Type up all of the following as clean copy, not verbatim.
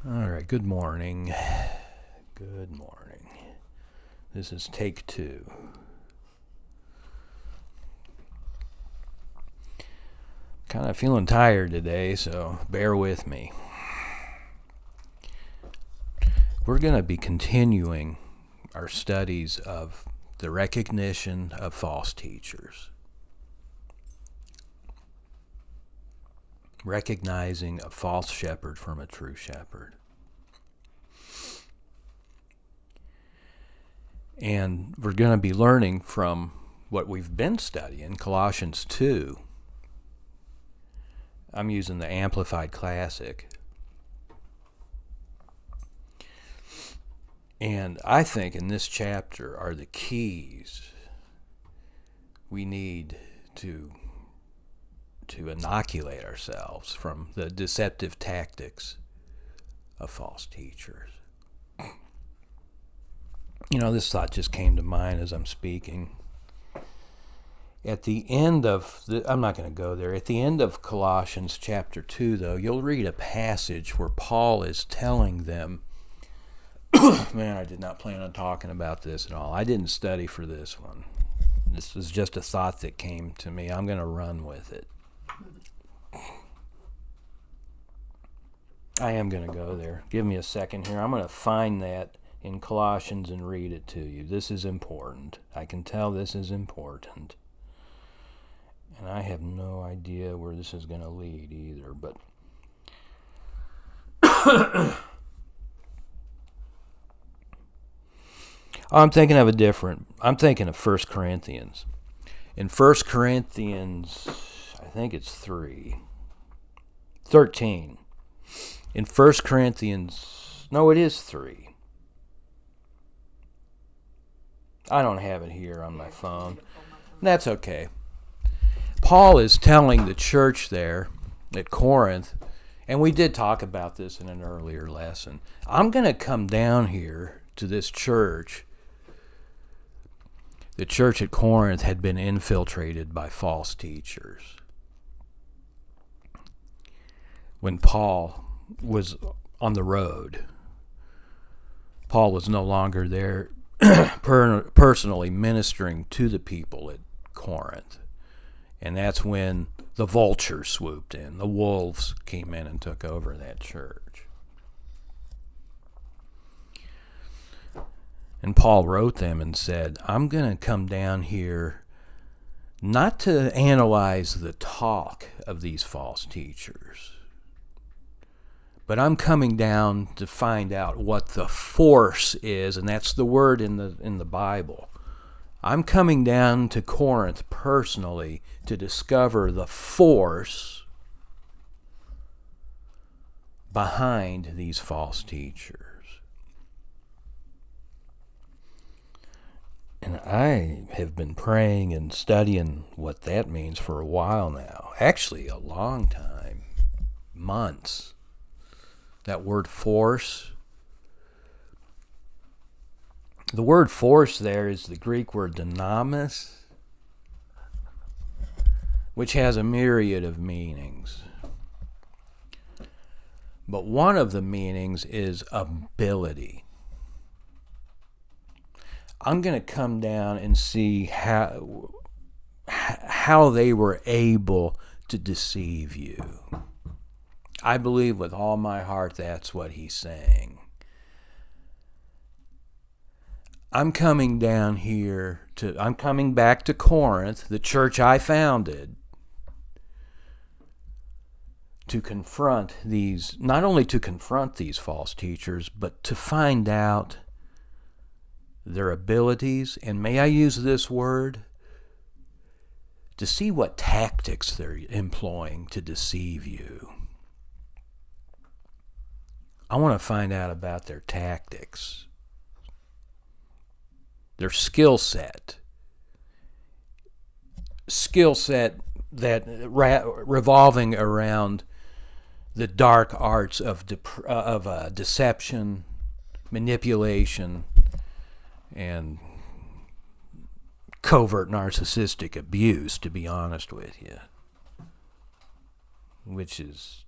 All right, good morning. Good morning. This is take 2. Kind of feeling tired today, so bear with me. We're going to be continuing our studies of the recognition of false teachers. Recognizing a false shepherd from a true shepherd. And we're going to be learning from what we've been studying, Colossians 2. I'm using the Amplified Classic. And I think in this chapter are the keys we need to inoculate ourselves from the deceptive tactics of false teachers. You know, this thought just came to mind as I'm speaking. At the end of, I'm not going to go there. At the end of Colossians chapter 2, though, you'll read a passage where Paul is telling them, man, I did not plan on talking about this at all. I didn't study for this one. This was just a thought that came to me. I'm going to run with it. I am going to go there. Give me a second here. I'm going to find that in Colossians and read it to you. This is important. I can tell this is important. And I have no idea where this is going to lead either, but I'm thinking of I'm thinking of 1 Corinthians. In 1 Corinthians, I think it's 13. In 1 Corinthians, no, it is 3. I don't have it here on my phone. That's okay. Paul is telling the church there at Corinth, and we did talk about this in an earlier lesson, I'm going to come down here to this church. The church at Corinth had been infiltrated by false teachers. When Paul was on the road, Paul was no longer there personally ministering to the people at Corinth. And that's when the vultures swooped in. The wolves came in and took over that church. And Paul wrote them and said, I'm going to come down here not to analyze the talk of these false teachers, but I'm coming down to find out what the force is, and that's the word in the Bible. I'm coming down to Corinth personally to discover the force behind these false teachers. And I have been praying and studying what that means for a while now. Actually, a long time. Months. That word force. The word force there is the Greek word dynamis, which has a myriad of meanings. But one of the meanings is ability. I'm going to come down and see how they were able to deceive you. I believe with all my heart that's what he's saying. I'm coming back to Corinth, the church I founded, to confront not only to confront these false teachers, but to find out their abilities, and may I use this word, to see what tactics they're employing to deceive you. I want to find out about their tactics, their skill set that revolving around the dark arts of deception, manipulation, and covert narcissistic abuse, to be honest with you, which is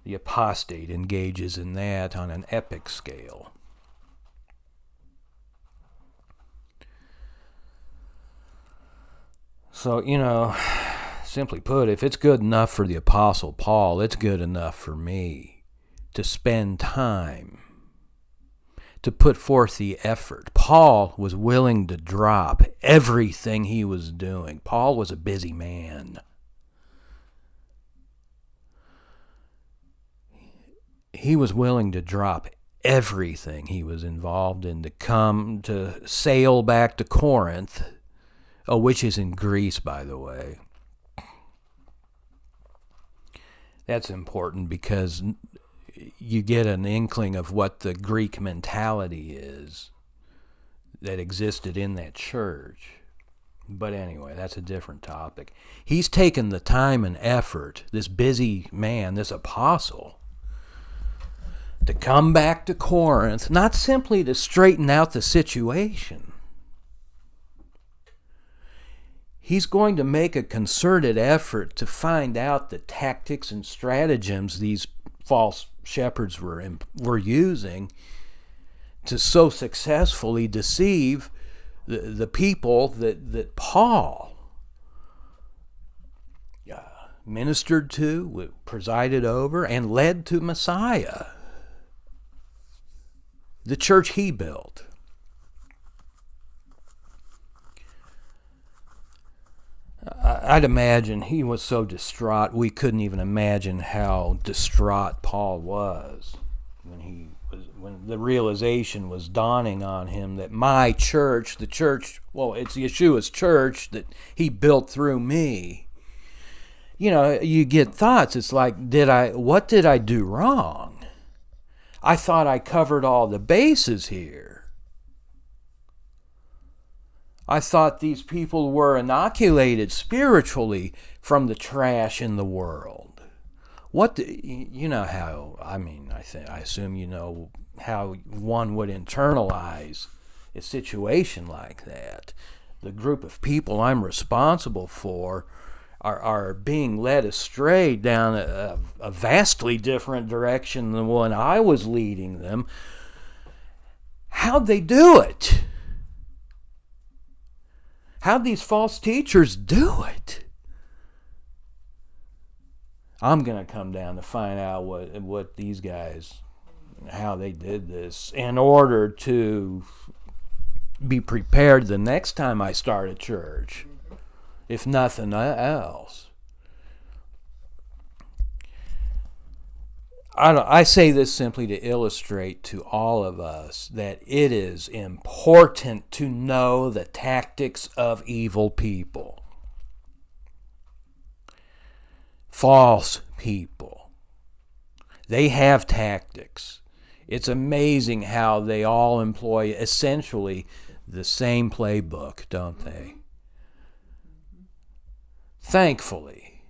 The apostate engages in that on an epic scale. So, simply put, if it's good enough for the Apostle Paul, it's good enough for me to spend time, to put forth the effort. Paul was willing to drop everything he was doing. Paul was a busy man. He was willing to drop everything he was involved in to sail back to Corinth, which is in Greece, by the way. That's important because you get an inkling of what the Greek mentality is that existed in that church. But anyway, that's a different topic. He's taken the time and effort, this busy man, this apostle, to come back to Corinth, not simply to straighten out the situation. He's going to make a concerted effort to find out the tactics and stratagems these false shepherds were using to so successfully deceive the people that Paul ministered to, presided over, and led to Messiah, the church he built. I'd imagine he was so distraught we couldn't even imagine how distraught Paul was when the realization was dawning on him that my church, it's Yeshua's church that he built through me. You get thoughts. It's like, what did I do wrong? I thought I covered all the bases here. I thought these people were inoculated spiritually from the trash in the world. I assume you know how one would internalize a situation like that. The group of people I'm responsible for are being led astray down a vastly different direction than the one I was leading them. How'd they do it? How'd these false teachers do it? I'm going to come down to find out what these guys, how they did this, in order to be prepared the next time I start a church, if nothing else. I say this simply to illustrate to all of us that it is important to know the tactics of evil people. False people. They have tactics. It's amazing how they all employ essentially the same playbook, don't they? Thankfully.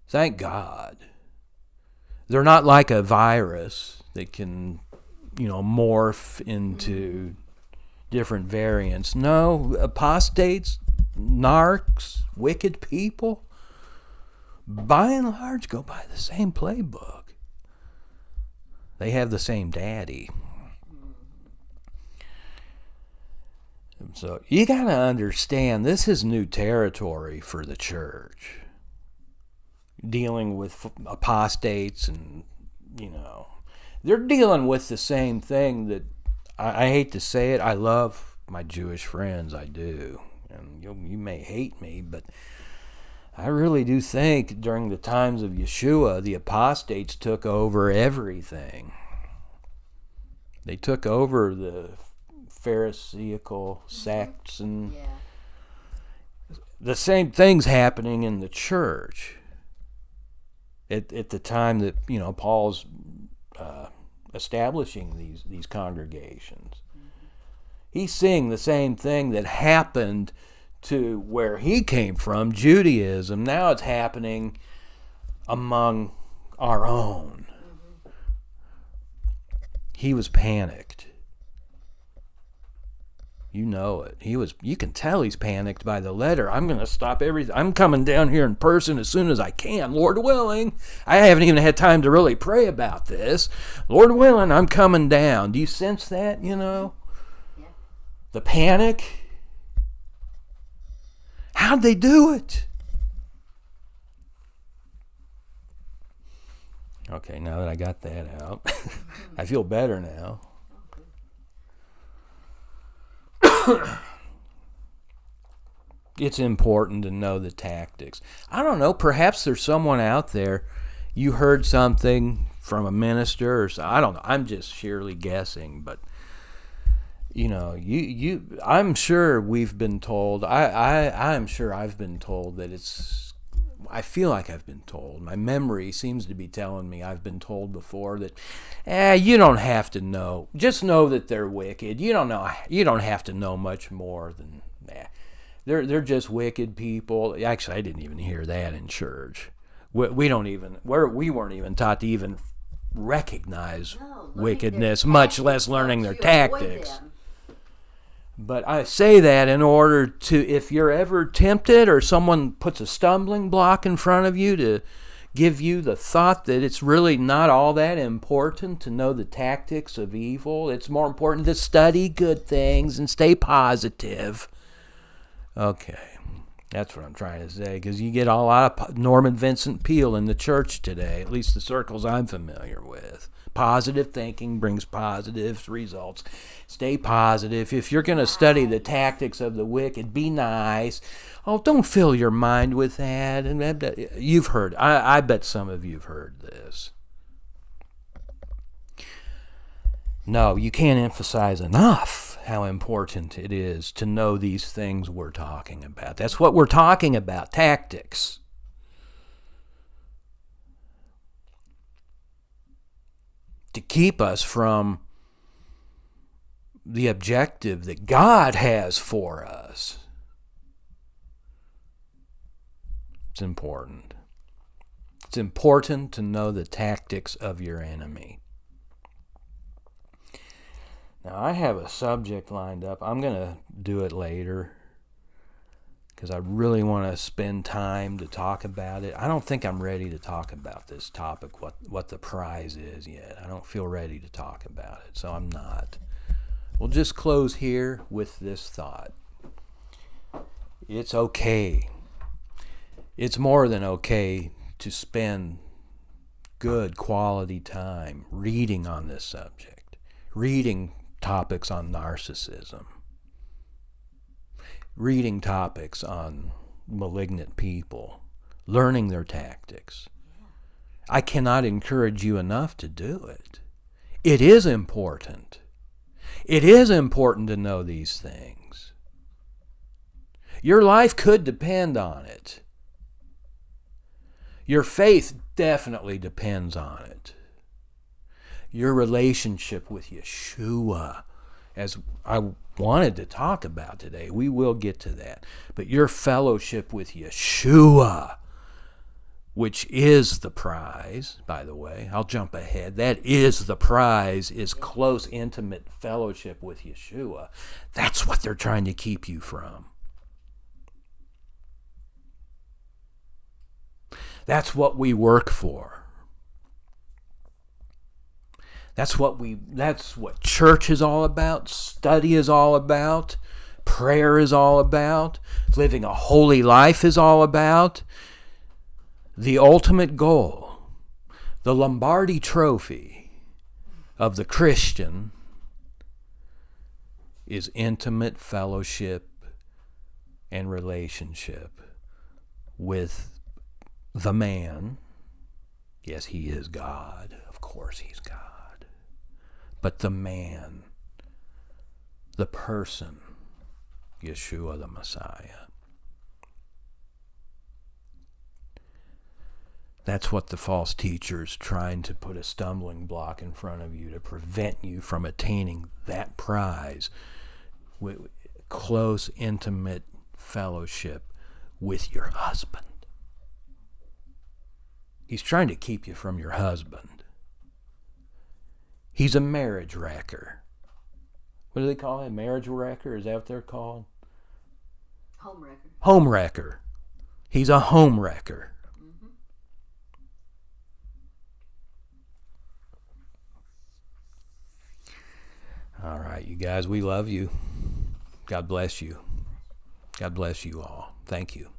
Thank God. They're not like a virus that can, morph into different variants. No, apostates, narcs, wicked people, by and large, go by the same playbook. They have the same daddy. So you got to understand, this is new territory for the church. Dealing with apostates and, they're dealing with the same thing that, I hate to say it, I love my Jewish friends, I do. And you may hate me, but I really do think during the times of Yeshua, the apostates took over everything. They took over the Pharisaical sects, and the same thing's happening in the church. At the time that Paul's establishing these congregations, he's seeing the same thing that happened to where he came from, Judaism. Now it's happening among our own. He was panicked. You know it. You can tell he's panicked by the letter. I'm going to stop everything. I'm coming down here in person as soon as I can, Lord willing. I haven't even had time to really pray about this. Lord willing, I'm coming down. Do you sense that, Yeah. The panic? How'd they do it? Okay, now that I got that out, I feel better now. It's important to know the tactics. I don't know, perhaps there's someone out there, you heard something from a minister or so, I don't know, I'm just sheerly guessing, but I'm sure we've been told, I'm sure I've been told that I feel like I've been told. My memory seems to be telling me I've been told before that, you don't have to know. Just know that they're wicked. You don't have to know much more than that. They're just wicked people. Actually, I didn't even hear that in church. We weren't even taught to even recognize wickedness, much less learning their tactics. But I say that in order to, if you're ever tempted or someone puts a stumbling block in front of you, to give you the thought that it's really not all that important to know the tactics of evil. It's more important to study good things and stay positive. Okay, that's what I'm trying to say, because you get a lot of Norman Vincent Peale in the church today, at least the circles I'm familiar with. Positive thinking brings positive results. Stay positive. If you're going to study the tactics of the wicked, be nice. Oh, don't fill your mind with that. And you've heard, I bet some of you have heard this. No, you can't emphasize enough how important it is to know these things we're talking about. That's what we're talking about, tactics. To keep us from the objective that God has for us. It's important. It's important to know the tactics of your enemy. Now, I have a subject lined up. I'm going to do it later because I really want to spend time to talk about it. I don't think I'm ready to talk about this topic, what the prize is yet. I don't feel ready to talk about it, so I'm not. We'll just close here with this thought. It's okay. It's more than okay to spend good quality time reading on this subject, reading topics on narcissism, reading topics on malignant people, learning their tactics. I cannot encourage you enough to do it. It is important. It is important to know these things. Your life could depend on it. Your faith definitely depends on it. Your relationship with Yeshua, as I wanted to talk about today, we will get to that. But your fellowship with Yeshua, which is the prize, by the way, I'll jump ahead. That is the prize, is close, intimate fellowship with Yeshua. That's what they're trying to keep you from. That's what we work for. That's what church is all about, study is all about, prayer is all about, living a holy life is all about. The ultimate goal, the Lombardi Trophy of the Christian, is intimate fellowship and relationship with the man. Yes, he is God. Of course he's God. But the man, the person, Yeshua the Messiah. That's what the false teacher's trying to put a stumbling block in front of you to prevent you from attaining that prize. Close, intimate fellowship with your husband. He's trying to keep you from your husband. He's a marriage wrecker. What do they call it? Marriage wrecker? Is that what they're called? Home wrecker. Home wrecker. He's a home wrecker. Mm-hmm. All right, you guys, we love you. God bless you. God bless you all. Thank you.